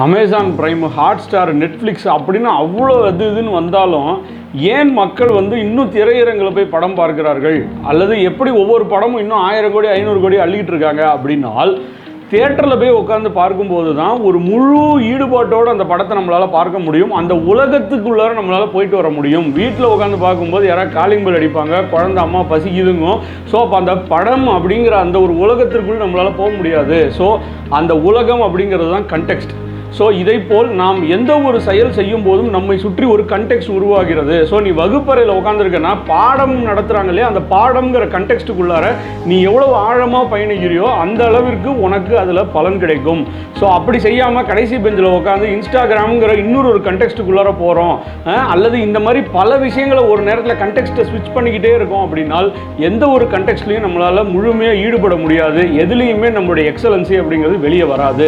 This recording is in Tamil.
அமேசான் பிரைம், ஹாட்ஸ்டார், நெட்ஃப்ளிக்ஸ் அப்படின்னு அவ்வளோ இதுன்னு வந்தாலும் ஏன் மக்கள் இன்னும் திரையரங்கில் போய் படம் பார்க்கிறார்கள்? அல்லது எப்படி ஒவ்வொரு படமும் இன்னும் 1000 கோடி 500 கோடி அள்ளிட்டு இருக்காங்க அப்படின்னால், தியேட்டரில் போய் உட்காந்து பார்க்கும்போது தான் ஒரு முழு ஈடுபாட்டோடு அந்த படத்தை நம்மளால் பார்க்க முடியும். அந்த உலகத்துக்குள்ளார நம்மளால் போயிட்டு வர முடியும். வீட்டில் உட்காந்து பார்க்கும்போது யாராவது காலிங் பெல் அடிப்பாங்க, குழந்தை அம்மா பசிக்குதுங்க. ஸோ அப்போ அந்த படம் அப்படிங்கிற அந்த ஒரு உலகத்திற்குள் நம்மளால் போக முடியாது. ஸோ அந்த உலகம் அப்படிங்கிறது தான் கண்டெக்ஸ்ட். ஸோ இதைப்போல் நாம் எந்த ஒரு செயல் செய்யும் போதும் நம்மை சுற்றி ஒரு கண்டெக்ஸ்ட் உருவாகிறது. ஸோ நீ வகுப்பறையில் உட்காந்துருக்கன்னா பாடம் நடத்துகிறாங்க இல்லையா, அந்த பாடம்ங்கிற கண்டெக்ஸ்ட்டுக்குள்ளார நீ எவ்வளோ ஆழமாக பயணிக்கிறியோ அந்த அளவிற்கு உனக்கு அதில் பலன் கிடைக்கும். ஸோ அப்படி செய்யாமல் கடைசி பெஞ்சில் உட்காந்து இன்ஸ்டாகிராமுங்கிற இன்னொரு ஒரு கண்டெக்ஸ்ட்டுக்குள்ளார போகிறோம், அல்லது இந்த மாதிரி பல விஷயங்களை ஒரு நேரத்தில் கண்டெக்ஸ்ட்டை ஸ்விட்ச் பண்ணிக்கிட்டே இருக்கோம் அப்படின்னால் எந்த ஒரு கண்டெக்ஸ்ட்லையும் நம்மளால் முழுமையாக ஈடுபட முடியாது. எதுலேயுமே நம்மளுடைய எக்ஸலன்சி அப்படிங்கிறது வெளியே வராது.